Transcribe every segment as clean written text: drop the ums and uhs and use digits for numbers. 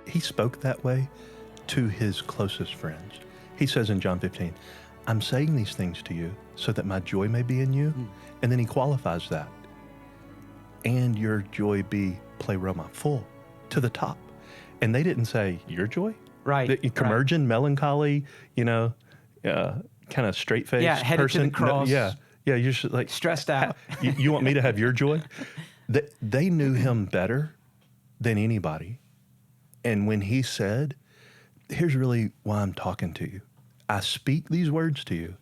he spoke that way to his closest friends. He says in John 15, I'm saying these things to you so that my joy may be in you. And then he qualifies that. And your joy be pleroma, full, to the top. And they didn't say, your joy? Right. The curmudgeon, melancholy, kind of straight-faced Yeah, headed person. to the cross. Yeah, you're just like... Stressed out. You want me to have your joy? They knew him better than anybody. And when he said, here's really why I'm talking to you. I speak these words to you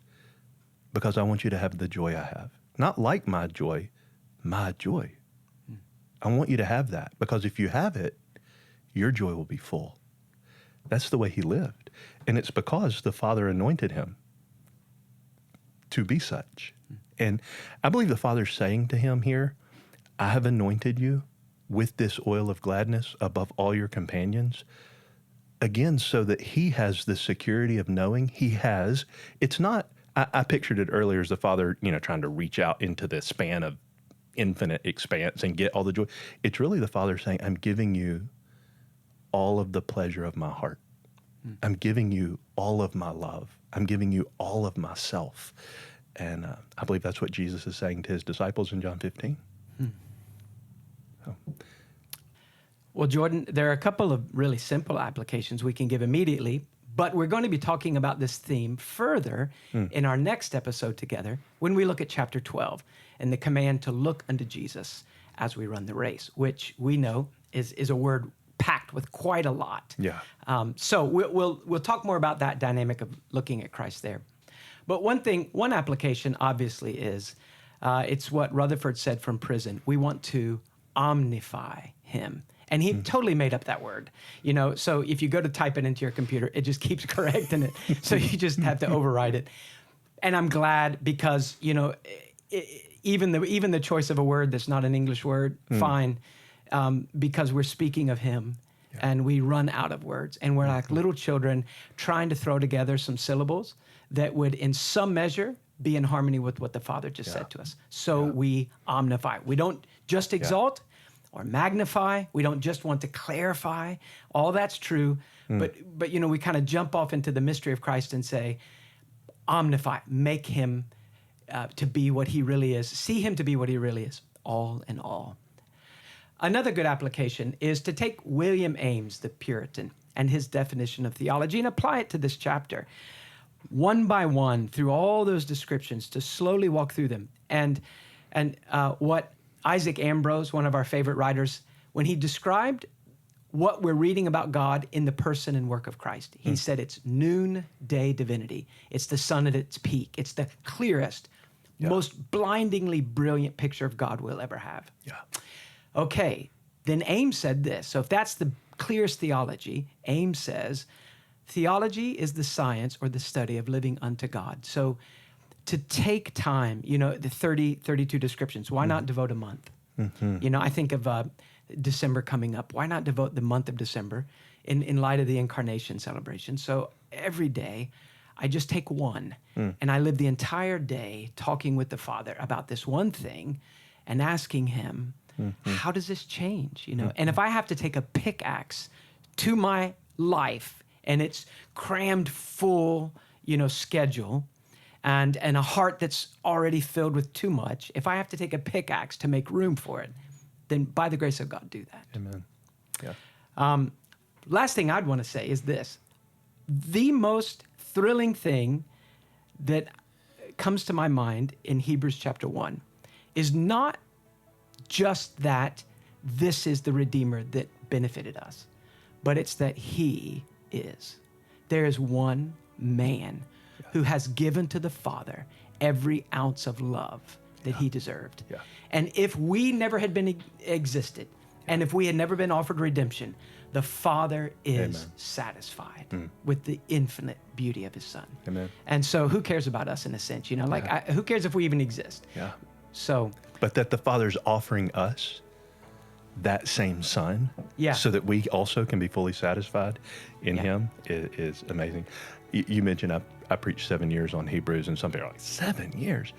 because I want you to have the joy I have. Not like my joy, my joy. I want you to have that because if you have it, your joy will be full. That's the way he lived. And it's because the Father anointed him to be such. And I believe the Father's saying to him here, I have anointed you with this oil of gladness above all your companions. Again, so that he has the security of knowing it's not, I pictured it earlier as the Father, trying to reach out into the span of infinite expanse and get all the joy. It's really the Father saying, I'm giving you all of the pleasure of my heart. I'm giving you all of my love. I'm giving you all of myself. And I believe that's what Jesus is saying to his disciples in John 15. So. Well, Jordan, there are a couple of really simple applications we can give immediately, but we're going to be talking about this theme further in our next episode together when we look at chapter 12 and the command to look unto Jesus as we run the race, which we know is a word packed with quite a lot. Yeah. So we'll talk more about that dynamic of looking at Christ there. But one application obviously is, it's what Rutherford said from prison. We want to omnify him. And he totally made up that word, so if you go to type it into your computer, it just keeps correcting it. So you just have to override it. And I'm glad because, even the choice of a word that's not an English word, fine, because we're speaking of him and we run out of words. And we're like little children trying to throw together some syllables that would in some measure be in harmony with what the Father just said to us. So we omnify. We don't just exalt or magnify. We don't just want to clarify. All that's true. But we kind of jump off into the mystery of Christ and say, omnify, make him to be what he really is. See him to be what he really is, all in all. Another good application is to take William Ames, the Puritan, and his definition of theology and apply it to this chapter. One by one, through all those descriptions, to slowly walk through them. And what Isaac Ambrose, one of our favorite writers, when he described what we're reading about God in the person and work of Christ, he said it's noonday divinity. It's the sun at its peak. It's the clearest, most blindingly brilliant picture of God we'll ever have. Yeah. Okay, then Ames said this. So if that's the clearest theology, Ames says, theology is the science or the study of living unto God. So to take time, the 32 descriptions, why not devote a month? I think of December coming up. Why not devote the month of December in light of the incarnation celebration? So every day, I just take one, and I live the entire day talking with the Father about this one thing and asking him, how does this change? And if I have to take a pickaxe to my life and it's crammed full, schedule, and a heart that's already filled with too much, if I have to take a pickaxe to make room for it, then by the grace of God, do that. Amen. Yeah. Last thing I'd want to say is this. The most thrilling thing that comes to my mind in Hebrews chapter 1 is not just that this is the Redeemer that benefited us, but it's that he is. There is one man who has given to the Father every ounce of love that he deserved. Yeah. And if we never had been existed, and if we had never been offered redemption, the Father is satisfied with the infinite beauty of his Son. Amen. And so who cares about us in a sense? Who cares if we even exist? Yeah. So, but that the Father's offering us that same Son so that we also can be fully satisfied in him is amazing. You mentioned I preached 7 years on Hebrews, and some people are like, 7 years?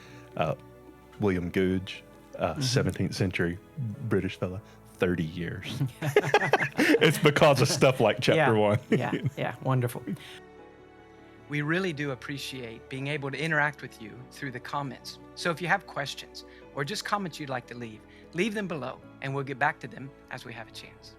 William Gouge, 17th century British fellow, 30 years. It's because of stuff like chapter 1. Yeah, wonderful. We really do appreciate being able to interact with you through the comments. So if you have questions or just comments you'd like to leave them below and we'll get back to them as we have a chance.